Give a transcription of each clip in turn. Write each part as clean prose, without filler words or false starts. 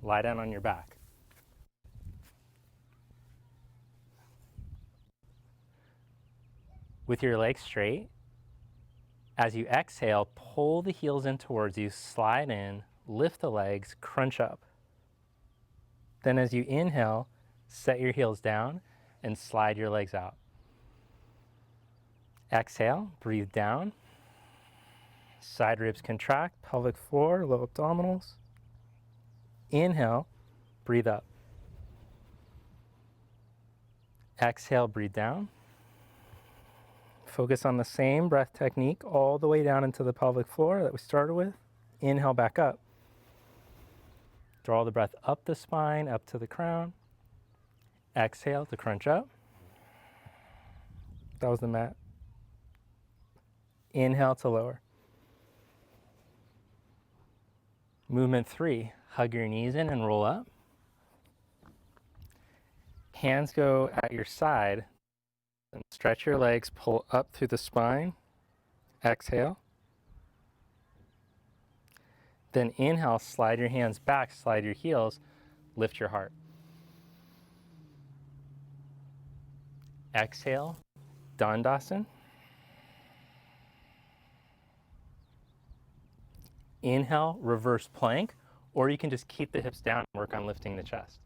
Lie down on your back. With your legs straight, as you exhale, pull the heels in towards you, slide in, lift the legs, crunch up. Then as you inhale, set your heels down and slide your legs out. Exhale, breathe down. Side ribs contract, pelvic floor, low abdominals. Inhale, breathe up. Exhale, breathe down. Focus on the same breath technique all the way down into the pelvic floor that we started with. Inhale back up. Draw the breath up the spine, up to the crown. Exhale to crunch up. That was the mat. Inhale to lower. Movement 3, hug your knees in and roll up. Hands go at your side. And stretch your legs, pull up through the spine. Exhale. Then inhale, slide your hands back, slide your heels, lift your heart. Exhale, Dandasana. Inhale, reverse plank, or you can just keep the hips down and work on lifting the chest.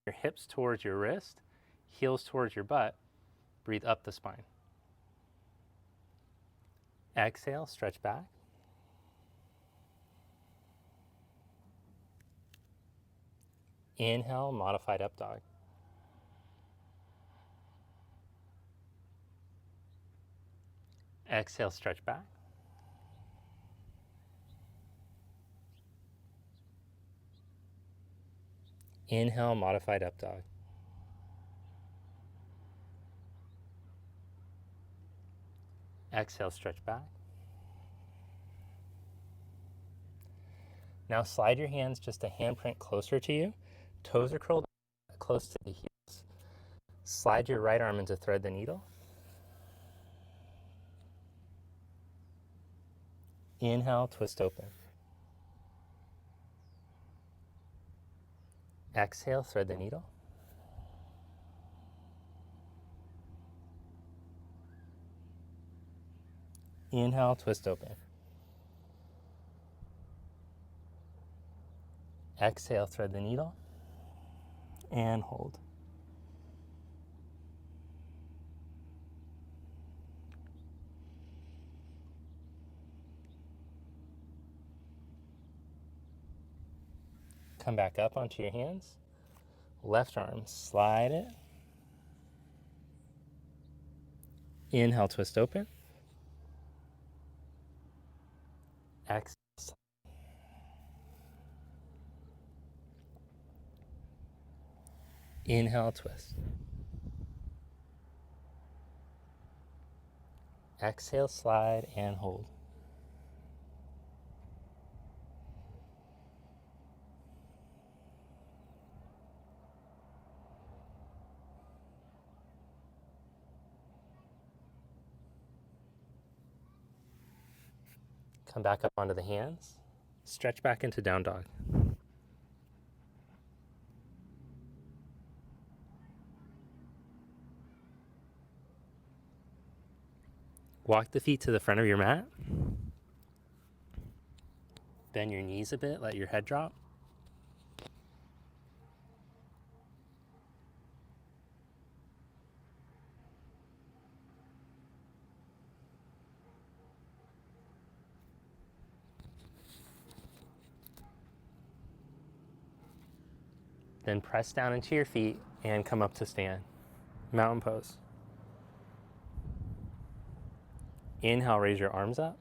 Your hips towards your wrist, heels towards your butt. Breathe up the spine. Exhale, stretch back. Inhale, modified up dog. Exhale, stretch back. Inhale, modified up dog. Exhale, stretch back. Now slide your hands just a handprint closer to you. Toes are curled close to the heels. Slide your right arm into thread the needle. Inhale, twist open. Exhale, thread the needle. Inhale, twist open. Exhale, thread the needle. And hold. Come back up onto your hands. Left arm, slide it. Inhale, twist open. Exhale, Inhale, twist. Exhale, slide and hold. Come back up onto the hands. Stretch back into down dog. Walk the feet to the front of your mat. Bend your knees a bit, let your head drop. Then press down into your feet and come up to stand. Mountain pose. Inhale, raise your arms up.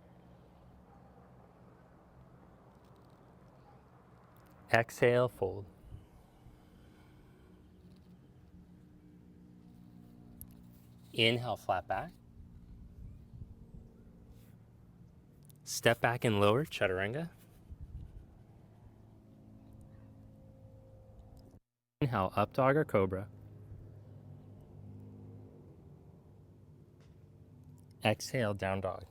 Exhale, fold. Inhale, flat back. Step back and lower, chaturanga. Inhale, up dog or cobra. Exhale, down dog.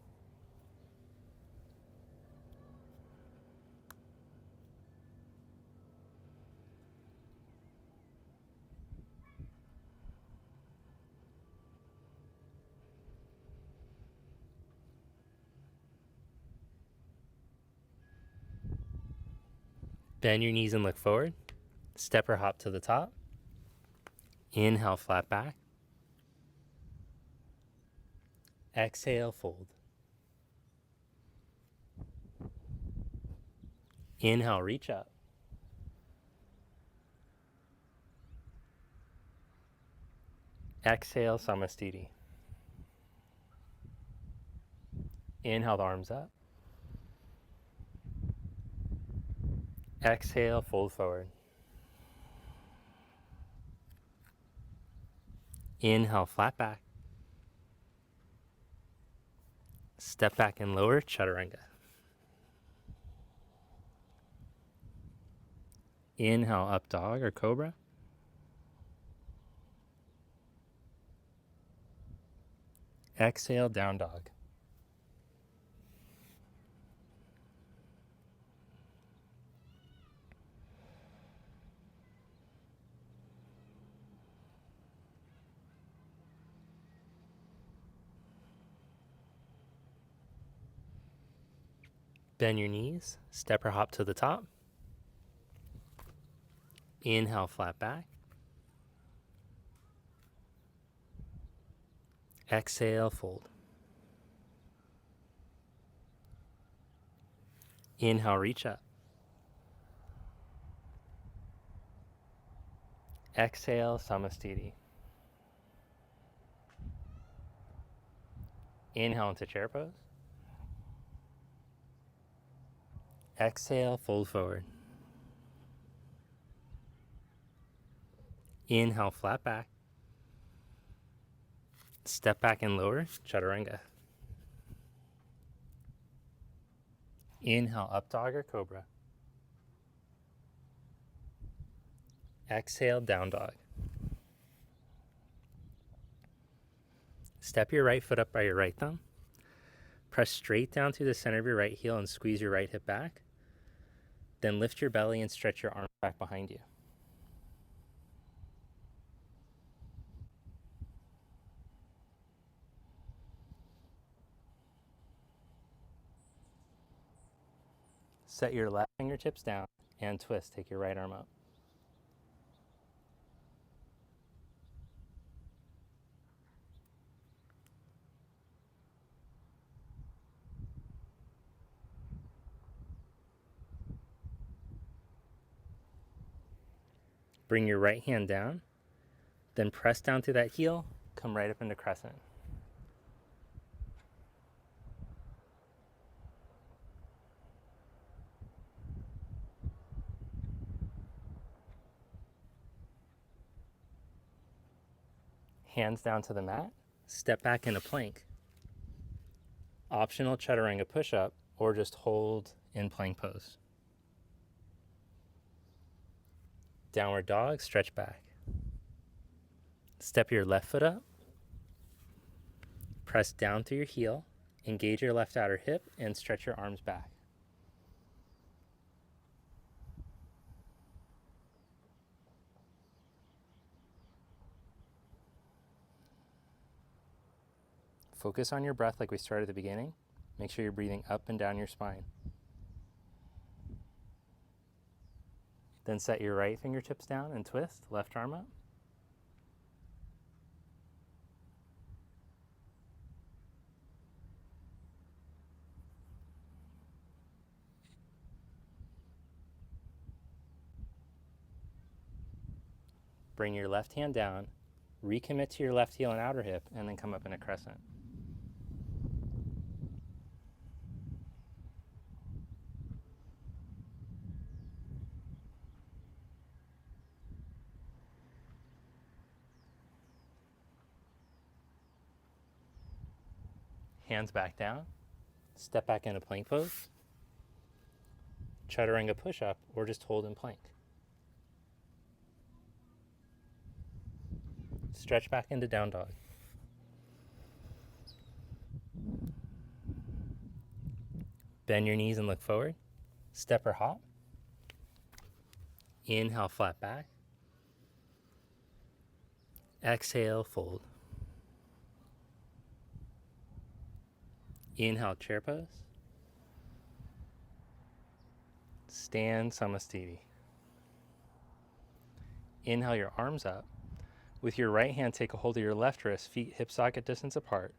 Bend your knees and look forward. Step or hop to the top. Inhale, flat back. Exhale, fold. Inhale, reach up. Exhale, samastiti. Inhale, the arms up. Exhale, fold forward. Inhale, flat back. Step back and lower, chaturanga. Inhale, up dog or cobra. Exhale, down dog. Bend your knees, step or hop to the top. Inhale, flat back. Exhale, fold. Inhale, reach up. Exhale, samastiti. Inhale into chair pose. Exhale, fold forward. Inhale, flat back. Step back and lower, chaturanga. Inhale, up dog or cobra. Exhale, down dog. Step your right foot up by your right thumb. Press straight down through the center of your right heel and squeeze your right hip back. Then lift your belly and stretch your arms back behind you. Set your left fingertips down and twist. Take your right arm up. Bring your right hand down, then press down through that heel, come right up into crescent. Hands down to the mat, step back into plank. Optional chaturanga push-up, or just hold in plank pose. Downward dog, stretch back. Step your left foot up. Press down through your heel, engage your left outer hip, and stretch your arms back. Focus on your breath like we started at the beginning. Make sure you're breathing up and down your spine. Then set your right fingertips down and twist, left arm up. Bring your left hand down, recommit to your left heel and outer hip, and then come up in a crescent. Hands back down, step back into plank pose, chaturanga push-up, or just hold in plank. Stretch back into down dog. Bend your knees and look forward. Step or hop. Inhale, flat back. Exhale, fold. Inhale, chair pose. Stand Samastiti. Inhale your arms up. With your right hand, take a hold of your left wrist, feet hip socket distance apart.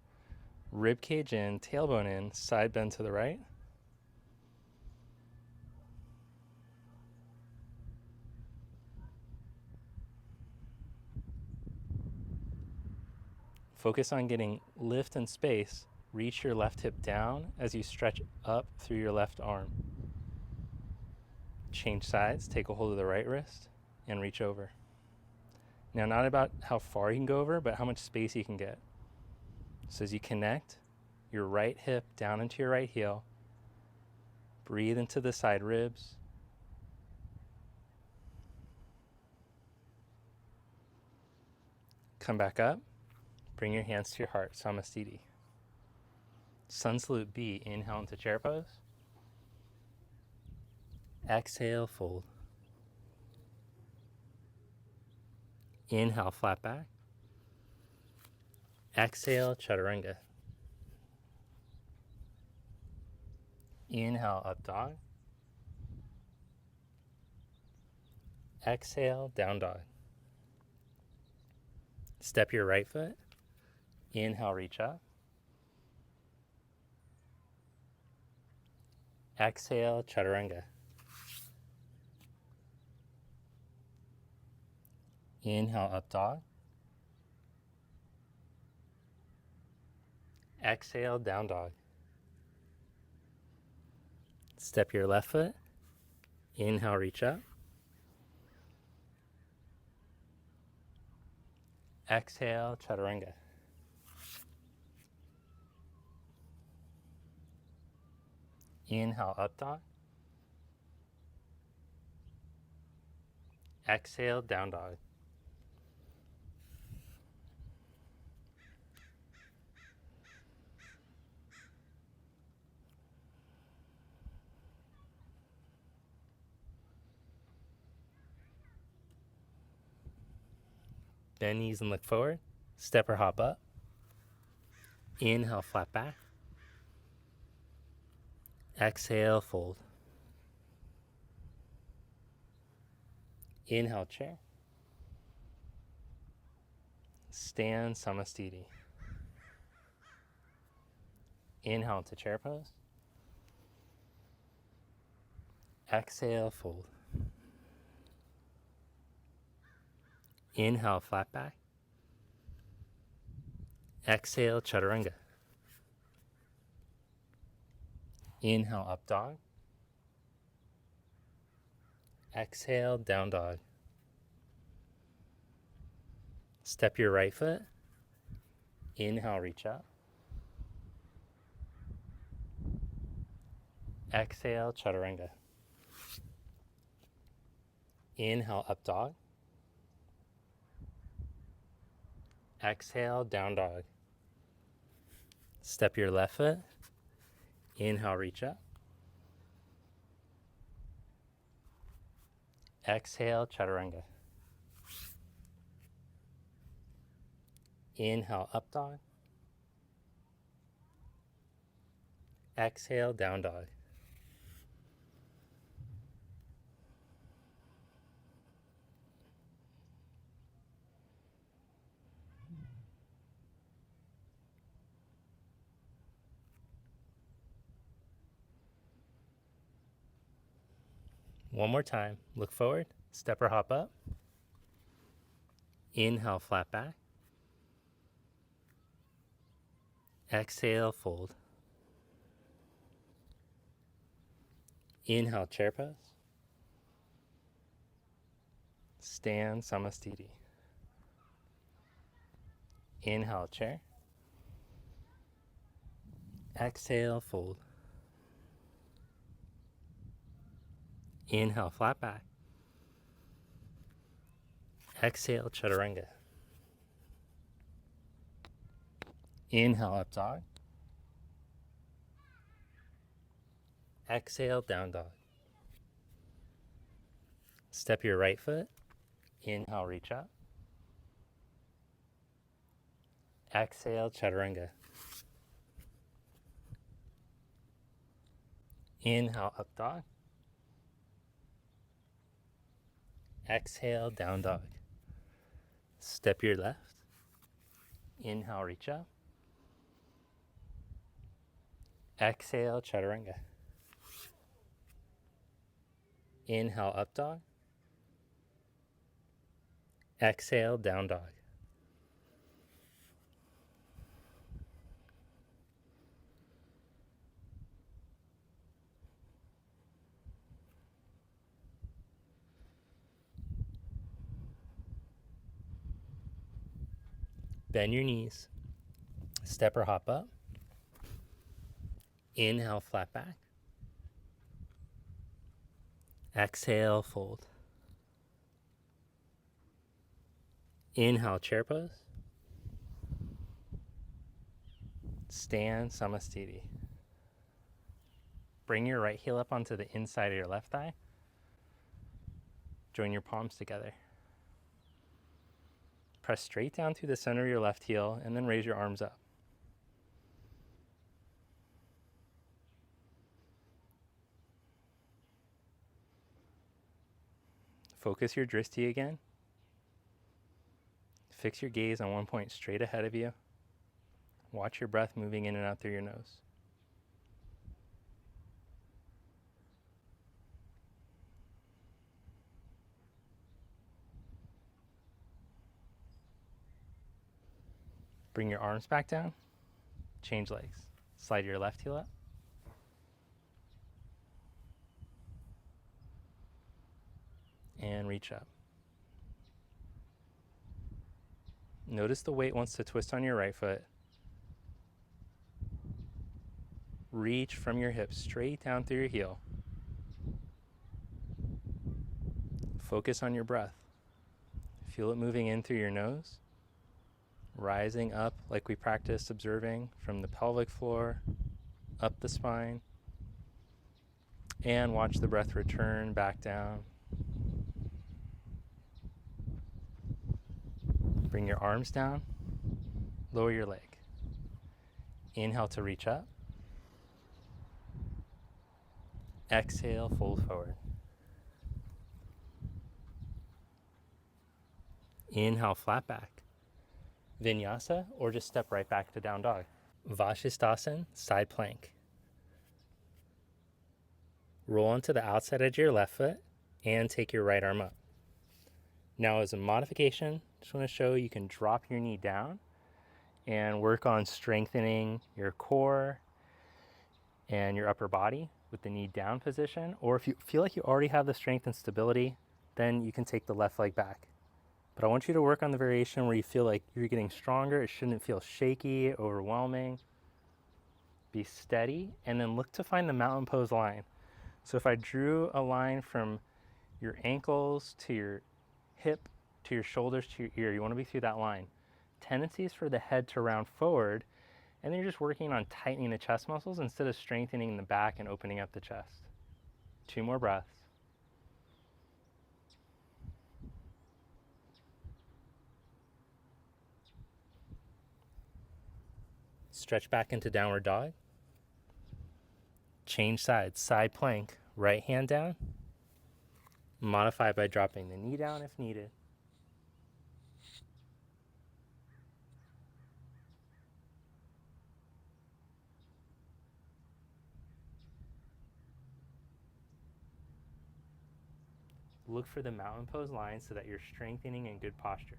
Rib cage in, tailbone in, side bend to the right. Focus on getting lift and space. Reach your left hip down as you stretch up through your left arm. Change sides, take a hold of the right wrist and reach over. Now, not about how far you can go over, but how much space you can get. So as you connect your right hip down into your right heel, breathe into the side ribs. Come back up, bring your hands to your heart, Samastiti. Sun salute B, inhale into chair pose. Exhale, fold. Inhale, flat back. Exhale, chaturanga. Inhale, up dog. Exhale, down dog. Step your right foot. Inhale, reach up. Exhale, chaturanga. Inhale, up dog. Exhale, down dog. Step your left foot. Inhale, reach up. Exhale, chaturanga. Inhale, up dog. Exhale, down dog. Bend knees and look forward. Step or hop up. Inhale, flat back. Exhale, fold. Inhale, chair. Stand Samastiti. Inhale to chair pose. Exhale, fold. Inhale, flat back. Exhale, chaturanga. Inhale, up dog. Exhale, down dog. Step your right foot. Inhale, reach up. Exhale, chaturanga. Inhale, up dog. Exhale, down dog. Step your left foot. Inhale, reach up. Exhale, chaturanga. Inhale, up dog. Exhale, down dog. One more time. Look forward. Step or hop up. Inhale, flat back. Exhale, fold. Inhale, chair pose. Stand, samastiti. Inhale, chair. Exhale, fold. Inhale, flat back. Exhale, chaturanga. Inhale, up dog. Exhale, down dog. Step your right foot. Inhale, reach up. Exhale, chaturanga. Inhale, up dog. Exhale, down dog. Step your left. Inhale, reach up. Exhale, chaturanga. Inhale, up dog. Exhale, down dog. Bend your knees. Step or hop up. Inhale, flat back. Exhale, fold. Inhale, chair pose. Stand, samastiti. Bring your right heel up onto the inside of your left thigh. Join your palms together. Press straight down through the center of your left heel and then raise your arms up. Focus your drishti again. Fix your gaze on one point straight ahead of you. Watch your breath moving in and out through your nose. Bring your arms back down. Change legs. Slide your left heel up. And reach up. Notice the weight wants to twist on your right foot. Reach from your hips straight down through your heel. Focus on your breath. Feel it moving in through your nose, rising up like we practiced observing from the pelvic floor, up the spine, and watch the breath return back down. Bring your arms down, lower your leg. Inhale to reach up. Exhale, fold forward. Inhale, flat back. Vinyasa, or just step right back to down dog. Vashisthasana, side plank. Roll onto the outside edge of your left foot and take your right arm up. Now as a modification, just want to show you can drop your knee down and work on strengthening your core and your upper body with the knee down position. Or if you feel like you already have the strength and stability, then you can take the left leg back. But I want you to work on the variation where you feel like you're getting stronger. It shouldn't feel shaky, overwhelming. Be steady, and then look to find the mountain pose line. So if I drew a line from your ankles to your hip to your shoulders to your ear, you want to be through that line. Tendency is for the head to round forward, and then you're just working on tightening the chest muscles instead of strengthening the back and opening up the chest. 2 more breaths. Stretch back into downward dog. Change sides, side plank, right hand down. Modify by dropping the knee down if needed. Look for the mountain pose line so that you're strengthening in good posture.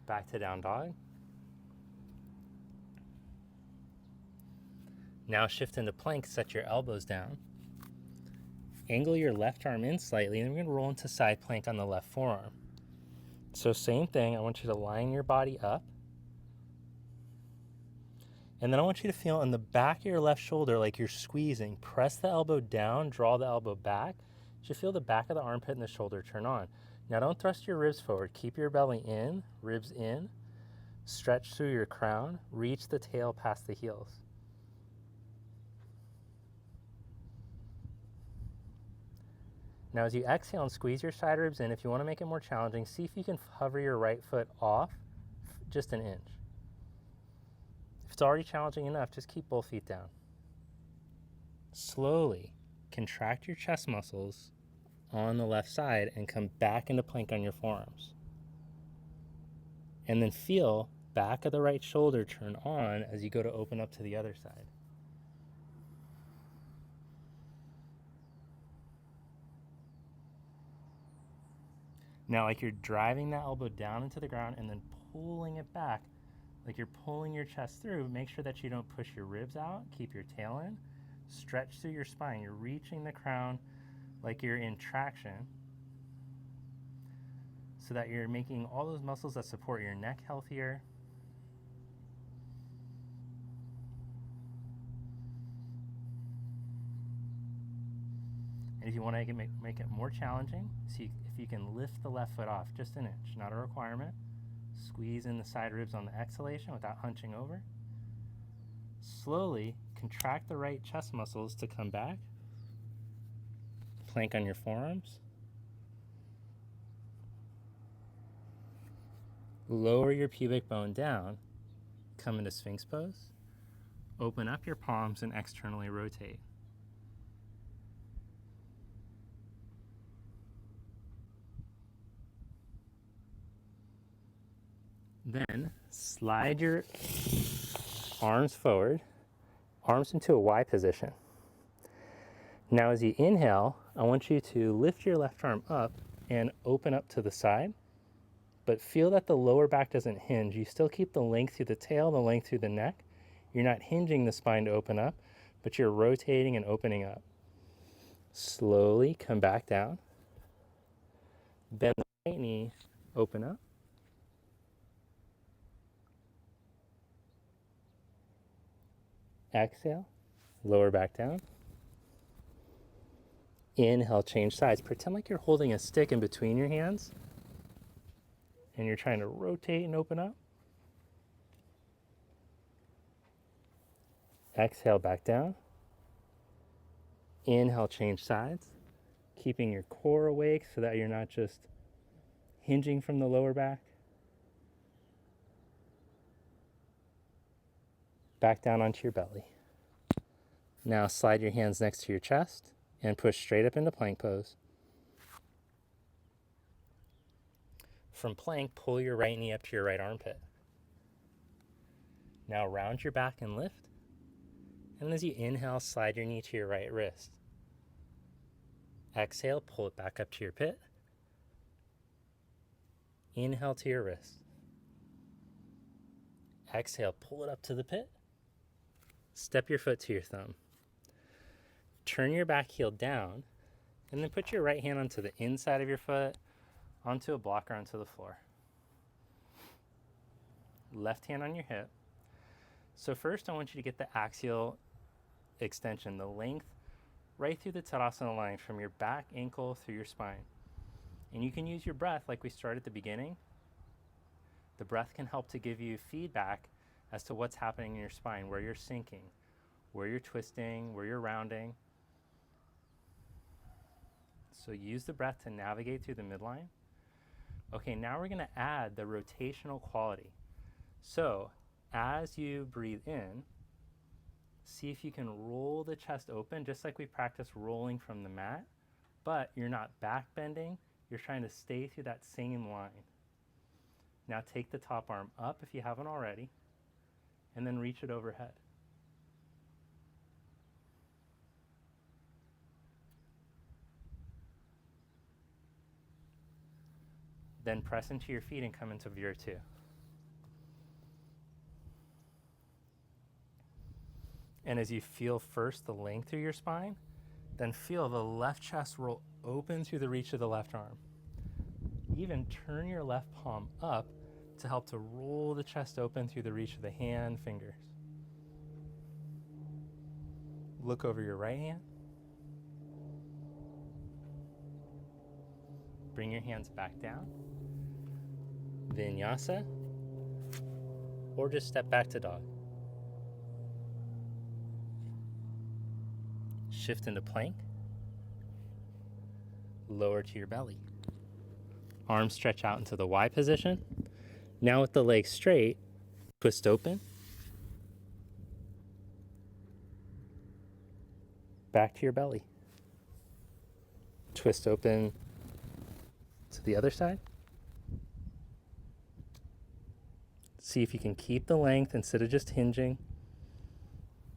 Back to down dog. Now shift into plank, set your elbows down. Angle your left arm in slightly, and we're going to roll into side plank on the left forearm. So same thing, I want you to line your body up. And then I want you to feel in the back of your left shoulder like you're squeezing. Press the elbow down, draw the elbow back. You should feel the back of the armpit and the shoulder turn on. Now don't thrust your ribs forward. Keep your belly in, ribs in. Stretch through your crown. Reach the tail past the heels. Now as you exhale and squeeze your side ribs in, if you want to make it more challenging, see if you can hover your right foot off just an inch. If it's already challenging enough, just keep both feet down. Slowly contract your chest muscles on the left side and come back into plank on your forearms. And then feel back of the right shoulder turn on as you go to open up to the other side. Now, like you're driving that elbow down into the ground and then pulling it back, like you're pulling your chest through. Make sure that you don't push your ribs out. Keep your tail in. Stretch through your spine. You're reaching the crown like you're in traction so that you're making all those muscles that support your neck healthier. And if you want to make it more challenging, see if you can lift the left foot off just an inch, not a requirement. Squeeze in the side ribs on the exhalation without hunching over. Slowly contract the right chest muscles to come back. Plank on your forearms. Lower your pubic bone down. Come into Sphinx pose. Open up your palms and externally rotate. Then slide your arms forward, arms into a Y position. Now as you inhale, I want you to lift your left arm up and open up to the side, but feel that the lower back doesn't hinge. You still keep the length through the tail, the length through the neck. You're not hinging the spine to open up, but you're rotating and opening up. Slowly come back down. Bend the right knee, open up. Exhale, lower back down. Inhale, change sides. Pretend like you're holding a stick in between your hands and you're trying to rotate and open up. Exhale, back down. Inhale, change sides. Keeping your core awake so that you're not just hinging from the lower back. Back down onto your belly. Now slide your hands next to your chest and push straight up into plank pose. From plank, pull your right knee up to your right armpit. Now round your back and lift. And as you inhale, slide your knee to your right wrist. Exhale, pull it back up to your pit. Inhale to your wrist. Exhale, pull it up to the pit. Step your foot to your thumb. Turn your back heel down, and then put your right hand onto the inside of your foot, onto a block or onto the floor. Left hand on your hip. So first I want you to get the axial extension, the length right through the Tadasana line from your back ankle through your spine. And you can use your breath like we started at the beginning. The breath can help to give you feedback as to what's happening in your spine, where you're sinking, where you're twisting, where you're rounding. So use the breath to navigate through the midline. Okay, now we're going to add the rotational quality. So as you breathe in, see if you can roll the chest open, just like we practiced rolling from the mat, but you're not back bending, you're trying to stay through that same line. Now take the top arm up if you haven't already, and then reach it overhead. Then press into your feet and come into Vira 2. And as you feel first the length through your spine, then feel the left chest roll open through the reach of the left arm. Even turn your left palm up to help to roll the chest open through the reach of the hand, fingers. Look over your right hand. Bring your hands back down. Vinyasa, or just step back to dog. Shift into plank. Lower to your belly. Arms stretch out into the Y position. Now with the legs straight, twist open. Back to your belly. Twist open to the other side. See if you can keep the length instead of just hinging.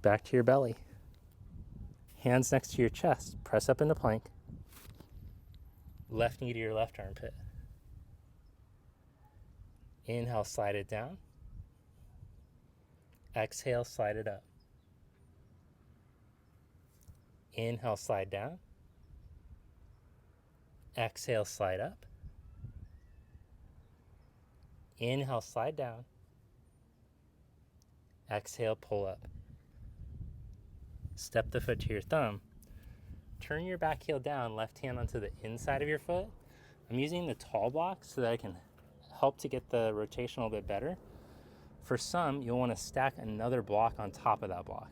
Back to your belly. Hands next to your chest. Press up into plank. Left knee to your left armpit. Inhale, slide it down. Exhale, slide it up. Inhale, slide down. Exhale, slide up. Inhale, slide down. Exhale, pull up. Step the foot to your thumb. Turn your back heel down, left hand onto the inside of your foot. I'm using the tall block so that I can help to get the rotation a little bit better. For some, you'll want to stack another block on top of that block.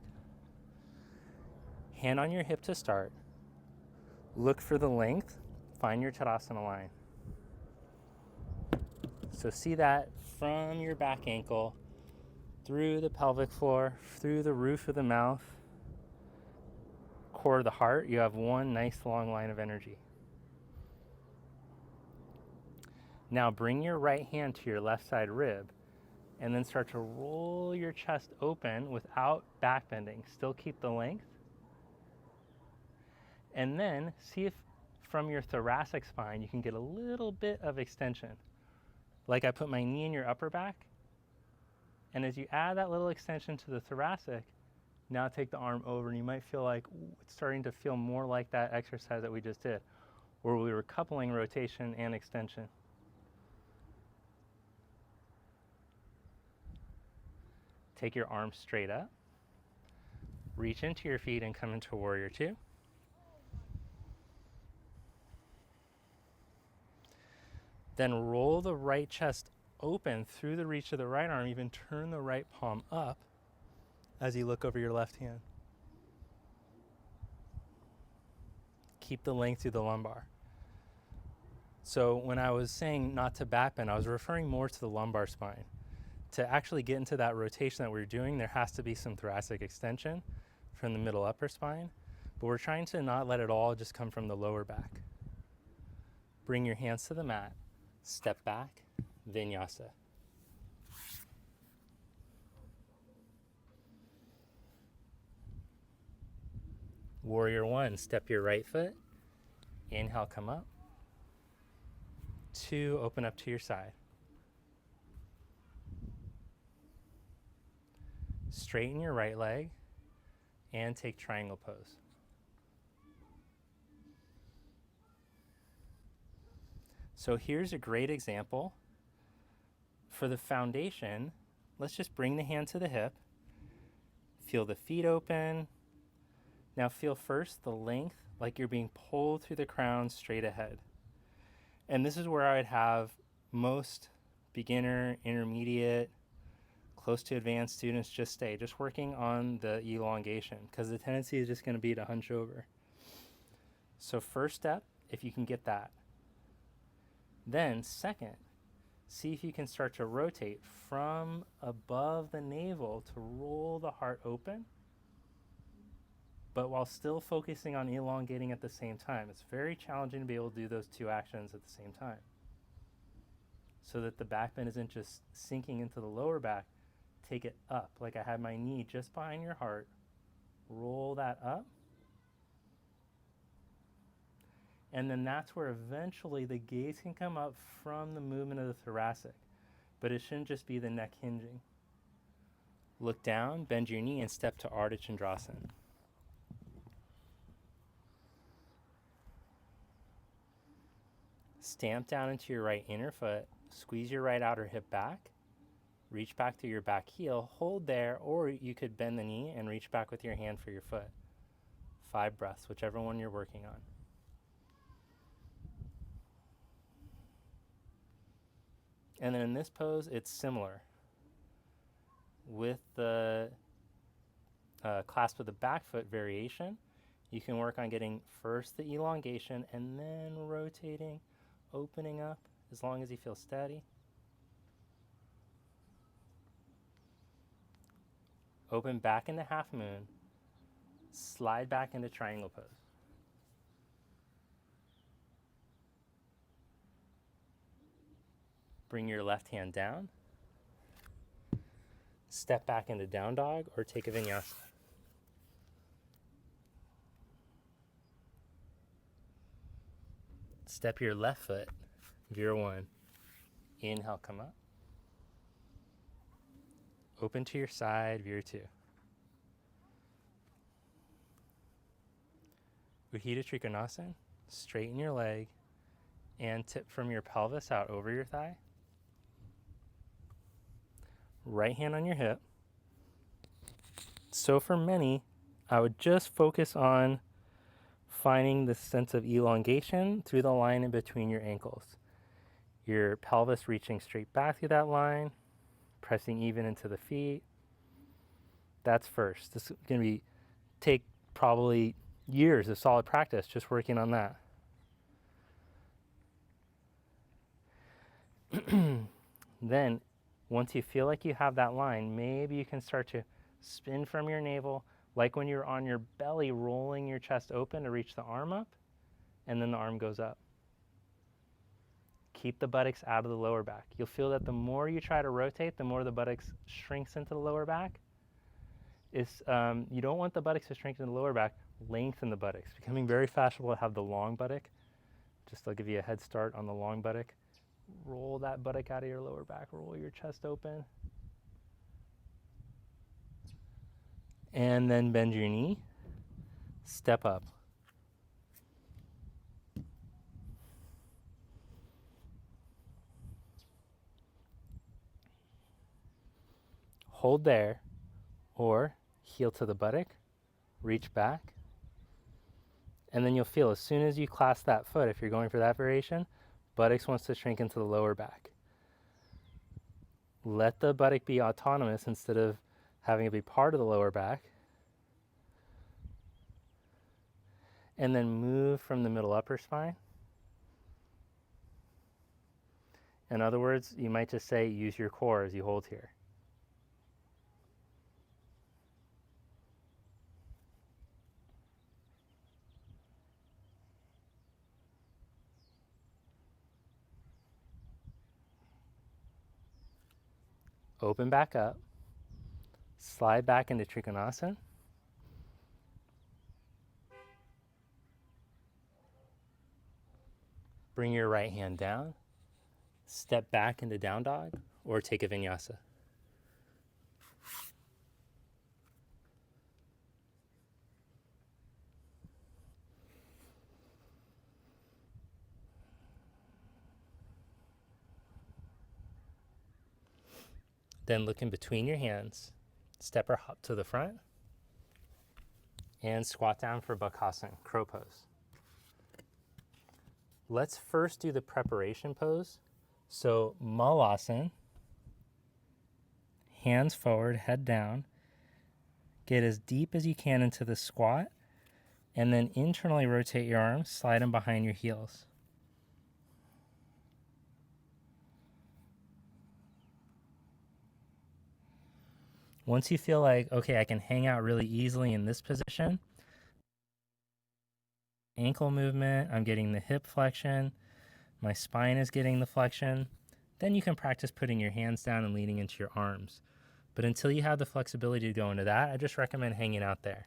Hand on your hip to start. Look for the length. Find your Tadasana line. So see that from your back ankle, through the pelvic floor, through the roof of the mouth, core of the heart. You have one nice long line of energy. Now bring your right hand to your left side rib and then start to roll your chest open without back bending. Still keep the length. And then see if from your thoracic spine you can get a little bit of extension. Like I put my knee in your upper back. And as you add that little extension to the thoracic, now take the arm over and you might feel like it's starting to feel more like that exercise that we just did, where we were coupling rotation and extension. Take your arms straight up. Reach into your feet and come into Warrior 2. Then roll the right chest open through the reach of the right arm. Even turn the right palm up as you look over your left hand. Keep the length through the lumbar. So when I was saying not to back bend, I was referring more to the lumbar spine. To actually get into that rotation that we're doing, there has to be some thoracic extension from the middle upper spine, but we're trying to not let it all just come from the lower back. Bring your hands to the mat, step back, Vinyasa. Warrior 1, step your right foot, inhale, come up. 2, open up to your side. Straighten your right leg and take triangle pose. So here's a great example. For the foundation, let's just bring the hand to the hip. Feel the feet open. Now feel first the length, like you're being pulled through the crown straight ahead. And this is where I would have most beginner, intermediate, close to advanced students just stay, just working on the elongation, because the tendency is just going to be to hunch over. So first step, if you can get that. Then second, see if you can start to rotate from above the navel to roll the heart open, but while still focusing on elongating at the same time. It's very challenging to be able to do those two actions at the same time, so that the back bend isn't just sinking into the lower back. Take it up, like I had my knee just behind your heart. Roll that up. And then that's where eventually the gaze can come up from the movement of the thoracic. But it shouldn't just be the neck hinging. Look down, bend your knee, and step to Ardha Chandrasana. Stamp down into your right inner foot. Squeeze your right outer hip back. Reach back through your back heel. Hold there, or you could bend the knee and reach back with your hand for your foot. 5 breaths, whichever one you're working on. And then in this pose, it's similar. With the clasp of the back foot variation, you can work on getting first the elongation and then rotating, opening up, as long as you feel steady. Open back into half moon, slide back into triangle pose. Bring your left hand down. Step back into down dog or take a vinyasa. Step your left foot, veer 1. Inhale, come up. Open to your side, veer 2. Udhita Trikonasana, straighten your leg and tip from your pelvis out over your thigh. Right hand on your hip. So for many, I would just focus on finding the sense of elongation through the line in between your ankles. Your pelvis reaching straight back through that line, pressing even into the feet. That's first. This is going to take probably years of solid practice just working on that. Then, once you feel like you have that line, maybe you can start to spin from your navel, like when you're on your belly, rolling your chest open to reach the arm up, and then the arm goes up. Keep the buttocks out of the lower back. You'll feel that the more you try to rotate, the more the buttocks shrinks into the lower back. You don't want the buttocks to shrink into the lower back, lengthen the buttocks. It's becoming very fashionable to have the long buttock. Just to give you a head start on the long buttock. Roll that buttock out of your lower back, roll your chest open. And then bend your knee, step up. Hold there, or heel to the buttock, reach back. And then you'll feel as soon as you clasp that foot, if you're going for that variation, buttocks wants to shrink into the lower back. Let the buttock be autonomous instead of having it be part of the lower back. And then move from the middle upper spine. In other words, you might just say use your core as you hold here. Open back up, slide back into Trikonasana. Bring your right hand down, Step back into down dog or take a vinyasa. Then look in between your hands, step or hop to the front, and squat down for Bakasana, crow pose. Let's first do the preparation pose. So Malasana, hands forward, head down. Get as deep as you can into the squat, and then internally rotate your arms, slide them behind your heels. Once you feel like, okay, I can hang out really easily in this position, ankle movement, I'm getting the hip flexion, my spine is getting the flexion, then you can practice putting your hands down and leaning into your arms. But until you have the flexibility to go into that, I just recommend hanging out there.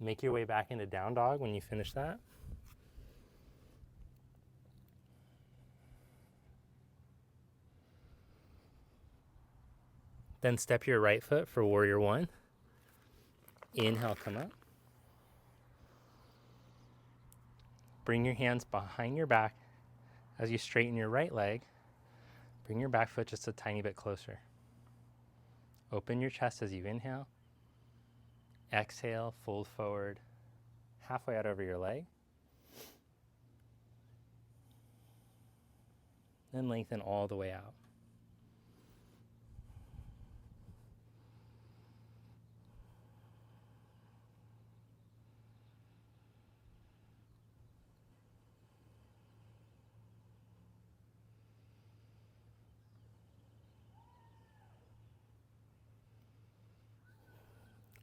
Make your way back into down dog when you finish that. Then step your right foot for warrior one. Inhale, come up. Bring your hands behind your back as you straighten your right leg. Bring your back foot just a tiny bit closer. Open your chest as you inhale. Exhale, fold forward, halfway out over your leg. Then lengthen all the way out.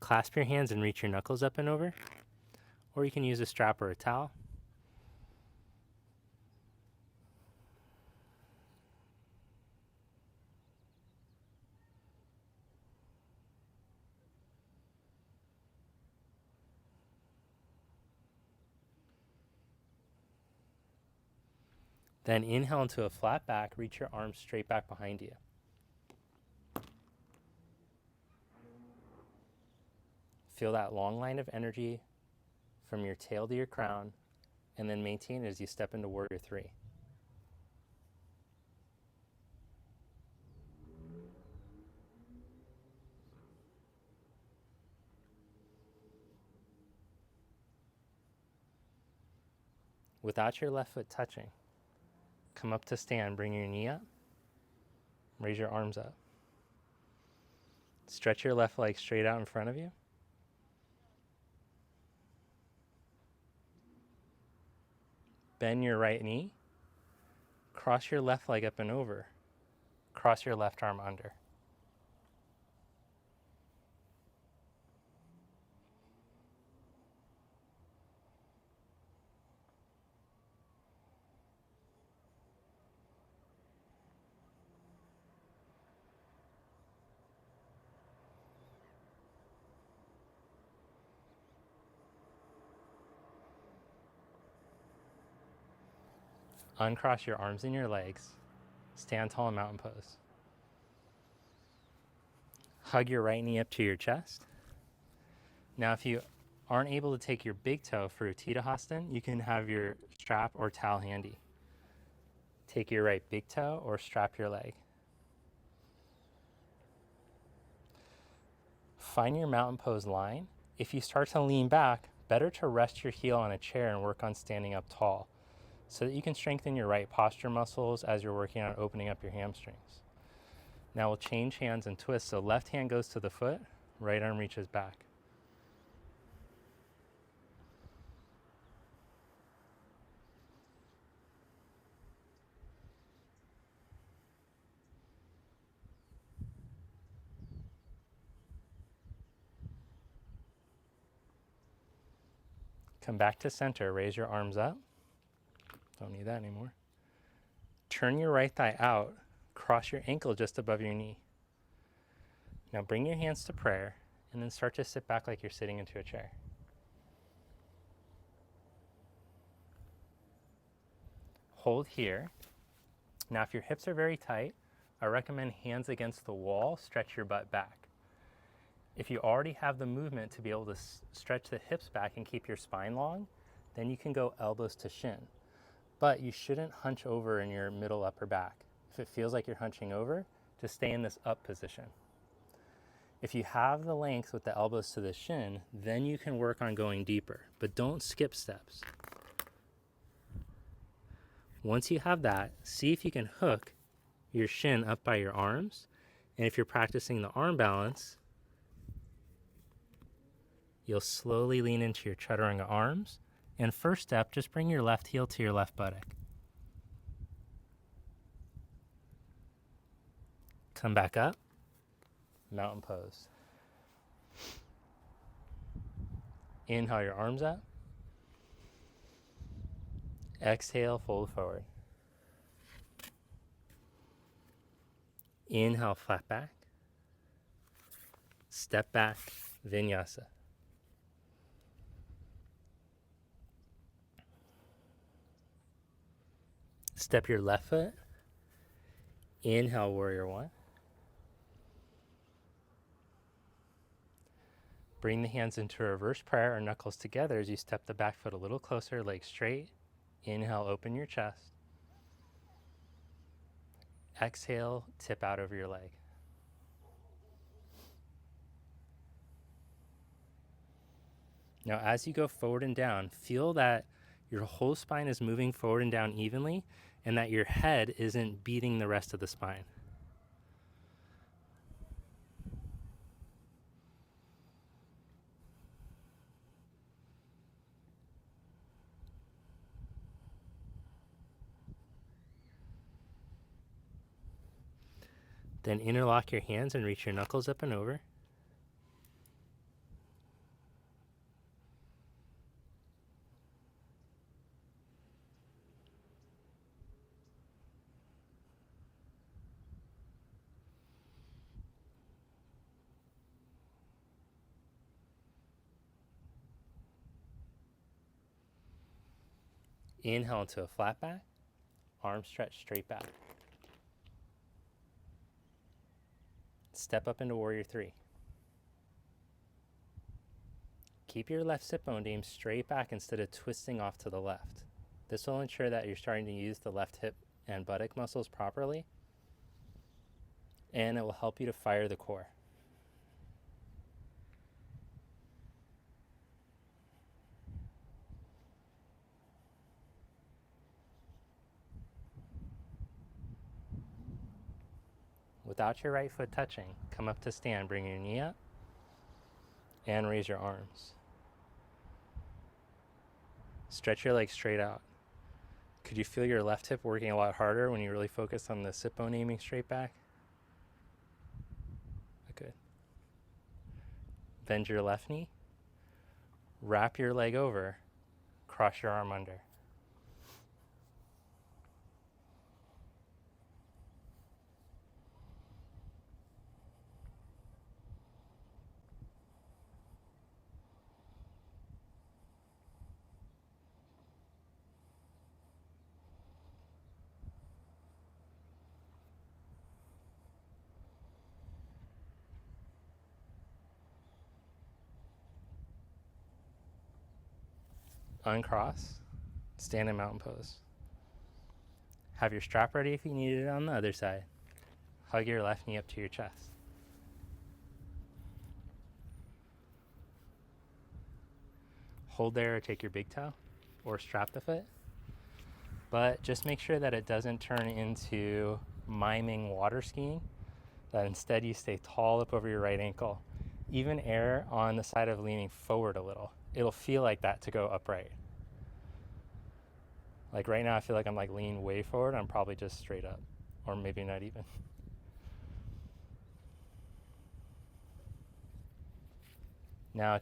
Clasp your hands and reach your knuckles up and over, or you can use a strap or a towel. Then inhale into a flat back, reach your arms straight back behind you. Feel that long line of energy from your tail to your crown, and then maintain it as you step into warrior three. Without your left foot touching, come up to stand, bring your knee up, raise your arms up. Stretch your left leg straight out in front of you. Bend your right knee, cross your left leg up and over, cross your left arm under. Uncross your arms and your legs. Stand tall in mountain pose. Hug your right knee up to your chest. Now, if you aren't able to take your big toe for Utthita Hastan, you can have your strap or towel handy. Take your right big toe or strap your leg. Find your mountain pose line. If you start to lean back, better to rest your heel on a chair and work on standing up tall, so that you can strengthen your right posture muscles as you're working on opening up your hamstrings. Now we'll change hands and twist. So left hand goes to the foot, right arm reaches back. Come back to center, raise your arms up. Don't need that anymore. Turn your right thigh out, cross your ankle just above your knee. Now bring your hands to prayer and then start to sit back like you're sitting into a chair. Hold here. Now, if your hips are very tight, I recommend hands against the wall, stretch your butt back. If you already have the movement to be able to stretch the hips back and keep your spine long, then you can go elbows to shin. But you shouldn't hunch over in your middle upper back. If it feels like you're hunching over, just stay in this up position. If you have the length with the elbows to the shin, then you can work on going deeper, but don't skip steps. Once you have that, see if you can hook your shin up by your arms. And if you're practicing the arm balance, you'll slowly lean into your chaturanga arms. And first step, just bring your left heel to your left buttock. Come back up, mountain pose. Inhale your arms up. Exhale, fold forward. Inhale, flat back. Step back, vinyasa. Step your left foot. Inhale, warrior one. Bring the hands into a reverse prayer or knuckles together as you step the back foot a little closer, legs straight. Inhale, open your chest. Exhale, tip out over your leg. Now, as you go forward and down, feel that your whole spine is moving forward and down evenly and that your head isn't beating the rest of the spine. Then interlock your hands and reach your knuckles up and over. Inhale into a flat back, arms stretched straight back. Step up into warrior three. Keep your left sit bone aimed straight back instead of twisting off to the left. This will ensure that you're starting to use the left hip and buttock muscles properly, and it will help you to fire the core. Without your right foot touching, come up to stand, bring your knee up, and raise your arms. Stretch your legs straight out. Could you feel your left hip working a lot harder when you really focus on the sit bone aiming straight back? Good. Bend your left knee, wrap your leg over, cross your arm under. Uncross, stand in mountain pose. Have your strap ready if you need it on the other side. Hug your left knee up to your chest. Hold there or take your big toe or strap the foot. But just make sure that it doesn't turn into miming water skiing, that instead you stay tall up over your right ankle. Even err on the side of leaning forward a little. It'll feel like that to go upright. Like right now I feel like I'm like leaning way forward. I'm probably just straight up, or maybe not even. Now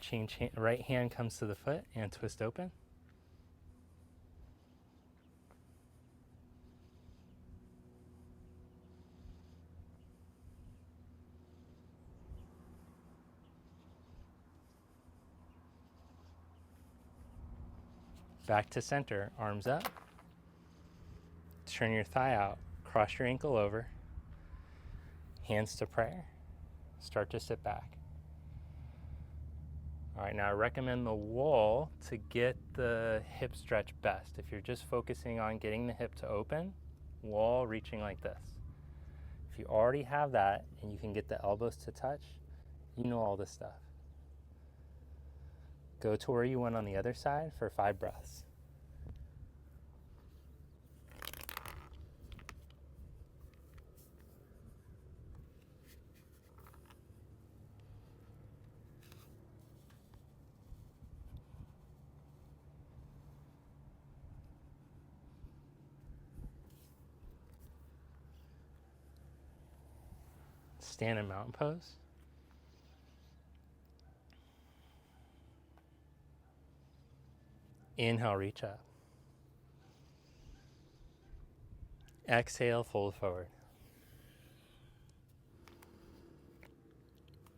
right hand comes to the foot and twist open. Back to center, arms up. Turn your thigh out, cross your ankle over, hands to prayer. Start to sit back. All right, now I recommend the wall to get the hip stretch best. If you're just focusing on getting the hip to open, wall reaching like this. If you already have that and you can get the elbows to touch, you know all this stuff. Go to where you went on the other side for 5 breaths. Stand in mountain pose. Inhale, reach up. Exhale, fold forward.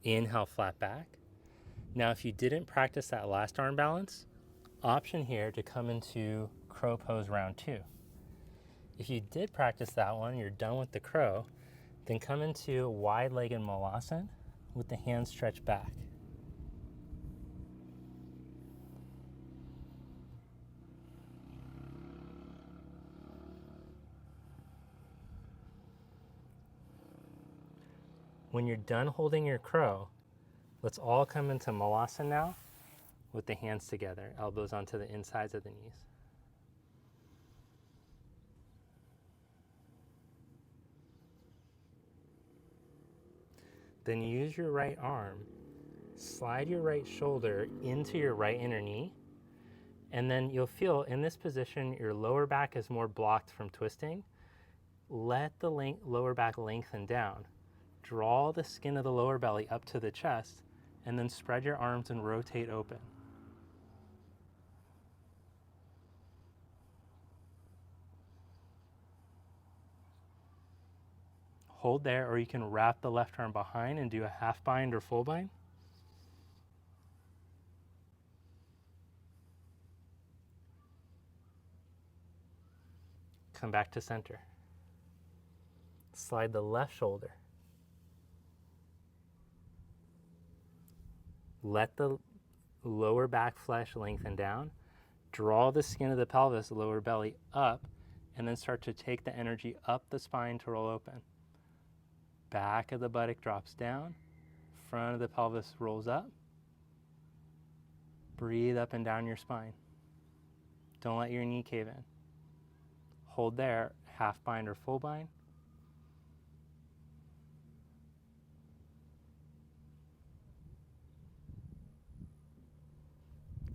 Inhale, flat back. Now, if you didn't practice that last arm balance, option here to come into crow pose round 2. If you did practice that one, you're done with the crow, then come into wide-legged malasana with the hands stretched back. When you're done holding your crow, let's all come into malasana now with the hands together, elbows onto the insides of the knees. Then use your right arm, slide your right shoulder into your right inner knee, and then you'll feel in this position your lower back is more blocked from twisting. Let the lower back lengthen down. Draw the skin of the lower belly up to the chest, and then spread your arms and rotate open. Hold there, or you can wrap the left arm behind and do a half bind or full bind. Come back to center. Slide the left shoulder. Let the lower back flesh lengthen down. Draw the skin of the pelvis, lower belly up, and then start to take the energy up the spine to roll open. Back of the buttock drops down. Front of the pelvis rolls up. Breathe up and down your spine. Don't let your knee cave in. Hold there, half bind or full bind.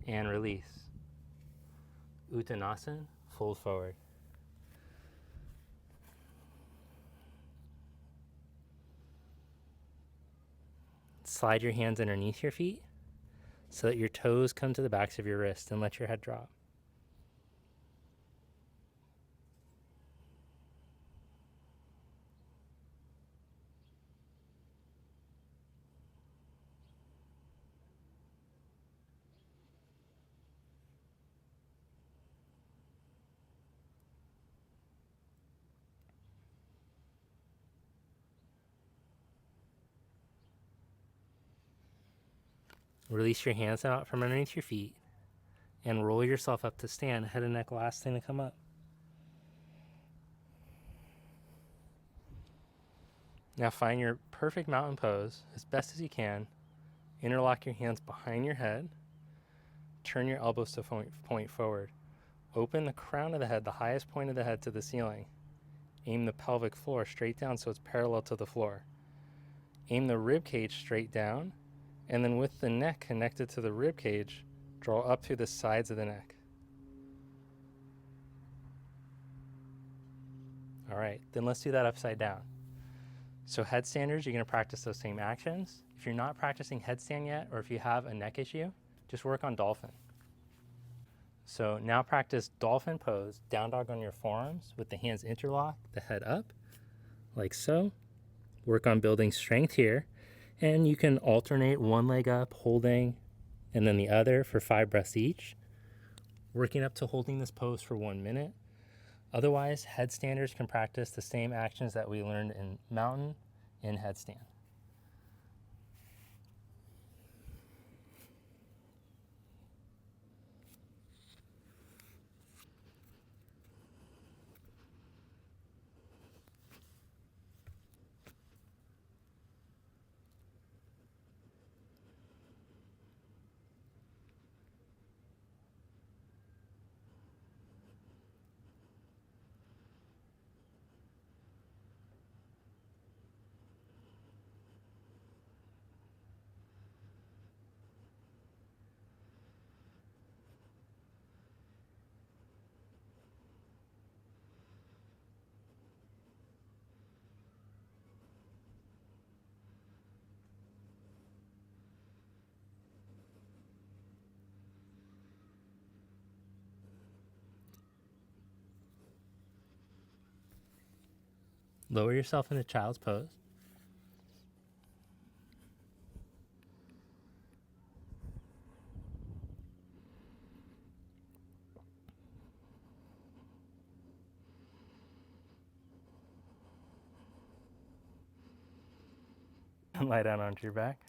And release. Uttanasana, fold forward. Slide your hands underneath your feet so that your toes come to the backs of your wrists, and let your head drop. Release your hands out from underneath your feet and roll yourself up to stand, head and neck last thing to come up. Now find your perfect mountain pose as best as you can. Interlock your hands behind your head. Turn your elbows to point forward. Open the crown of the head, the highest point of the head, to the ceiling. Aim the pelvic floor straight down so it's parallel to the floor. Aim the rib cage straight down, and then with the neck connected to the rib cage, draw up through the sides of the neck. All right, then let's do that upside down. So headstanders, you're gonna practice those same actions. If you're not practicing headstand yet, or if you have a neck issue, just work on dolphin. So now practice dolphin pose, down dog on your forearms with the hands interlocked, the head up, like so. Work on building strength here. And you can alternate one leg up, holding, and then the other for 5 breaths each. working up to holding this pose for 1 minute. Otherwise, headstanders can practice the same actions that we learned in mountain in headstand. Lower yourself into child's pose. Lie down onto your back.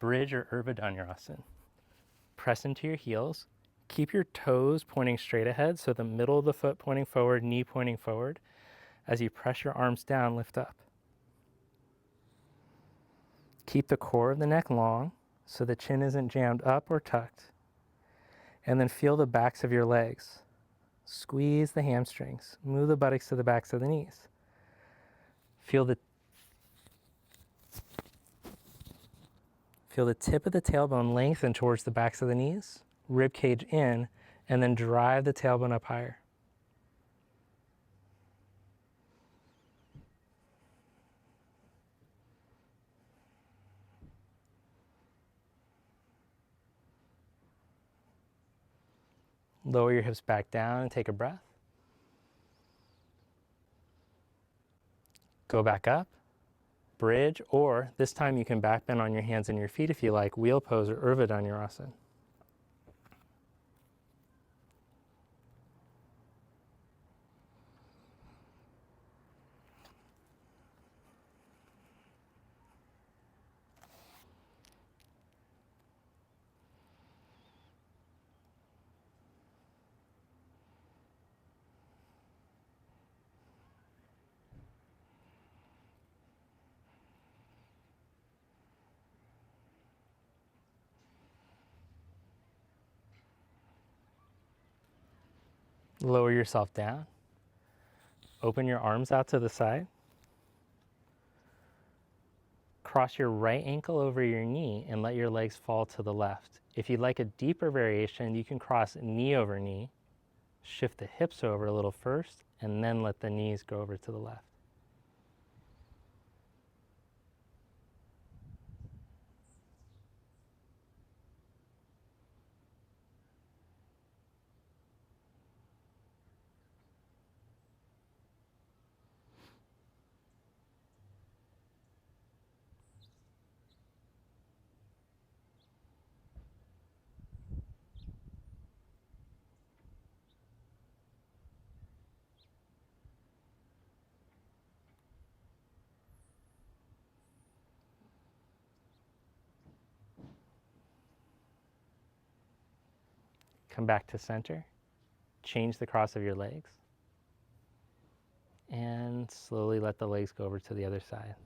Bridge or Urdhva. Press into your heels. Keep your toes pointing straight ahead, so the middle of the foot pointing forward, knee pointing forward. As you press your arms down, lift up. Keep the core of the neck long, so the chin isn't jammed up or tucked. And then feel the backs of your legs. Squeeze the hamstrings. Move the buttocks to the backs of the knees. Feel the tip of the tailbone lengthen towards the backs of the knees, rib cage in, and then drive the tailbone up higher. Lower your hips back down and take a breath. Go back up, bridge, or this time you can back bend on your hands and your feet if you like, wheel pose or Urdhva. Lower yourself down. Open your arms out to the side. Cross your right ankle over your knee and let your legs fall to the left. If you'd like a deeper variation, you can cross knee over knee, shift the hips over a little first, and then let the knees go over to the left. Come back to center. Change the cross of your legs. And slowly let the legs go over to the other side.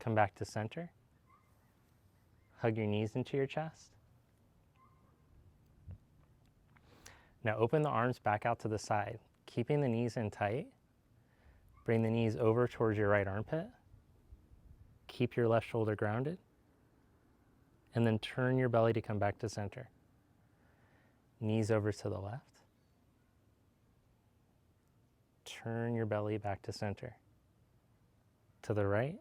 Come back to center. Hug your knees into your chest. Now open the arms back out to the side, keeping the knees in tight. Bring the knees over towards your right armpit. Keep your left shoulder grounded. And then turn your belly to come back to center. Knees over to the left. Turn your belly back to center. To the right.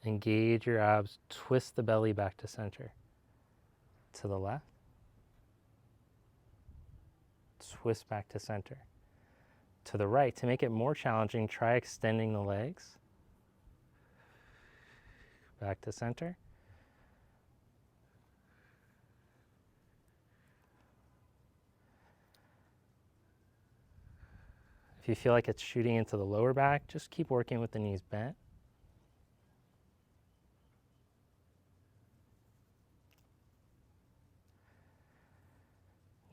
Engage your abs, twist the belly back to center. To the left. Twist back to center. To the right. To make it more challenging, try extending the legs. Back to center. If you feel like it's shooting into the lower back, just keep working with the knees bent.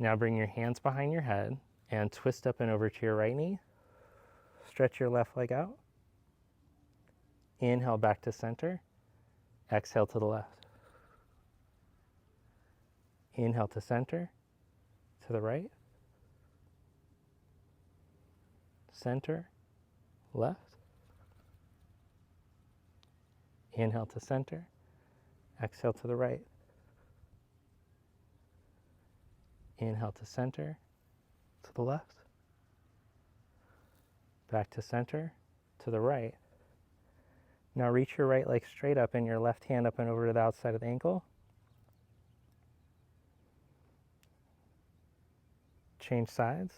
Now bring your hands behind your head and twist up and over to your right knee. Stretch your left leg out. Inhale back to center. Exhale to the left. Inhale to center. To the right. Center. Left. Inhale to center. Exhale to the right. Inhale to center, to the left. Back to center, to the right. Now reach your right leg straight up and your left hand up and over to the outside of the ankle. Change sides.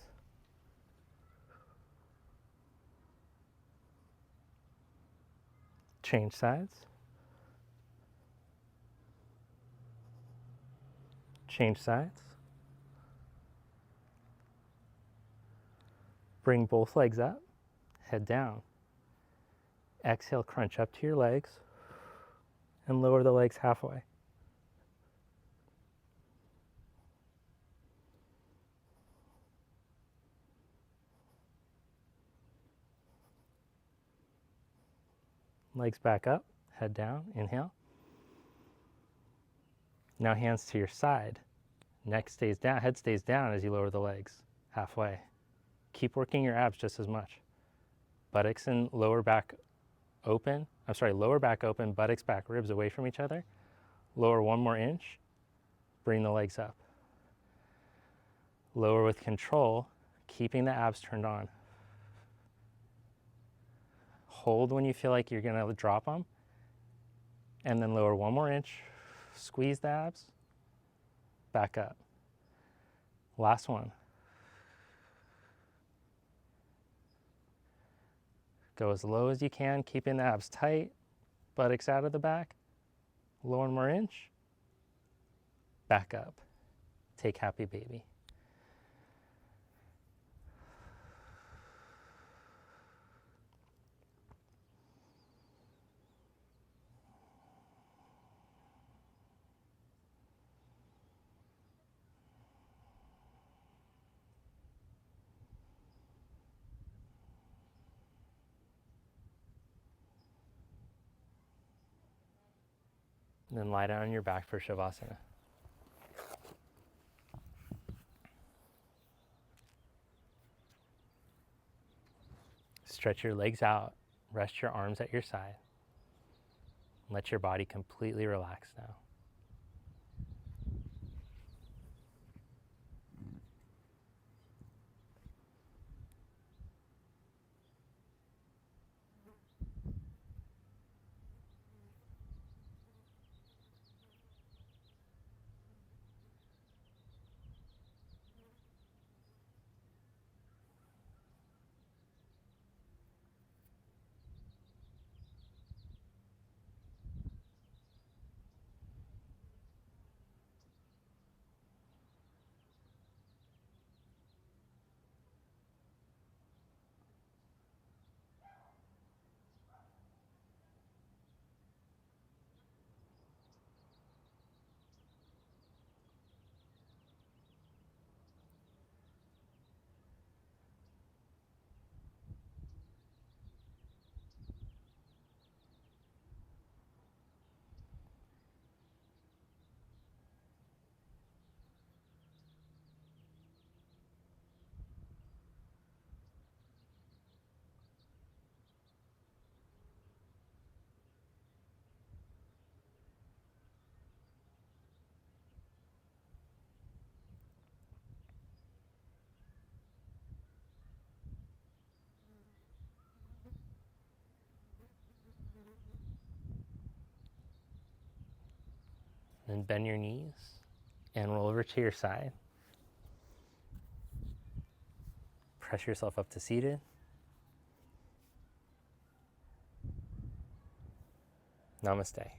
Change sides. Change sides. Bring both legs up, head down. Exhale, crunch up to your legs and lower the legs halfway. Legs back up, head down, inhale. Now hands to your side. Neck stays down, head stays down as you lower the legs halfway. Keep working your abs just as much. Buttocks and lower back open. Lower back open, buttocks back, ribs away from each other. Lower 1 more inch. Bring the legs up. Lower with control, keeping the abs turned on. Hold when you feel like you're going to drop them. And then lower 1 more inch. Squeeze the abs. Back up. Last one. Go as low as you can, keeping the abs tight, buttocks out of the back. Lower 1 more inch. Back up. Take happy baby. And then lie down on your back for Shavasana. Stretch your legs out, rest your arms at your side. Let your body completely relax now. And bend your knees and roll over to your side. Press yourself up to seated. Namaste.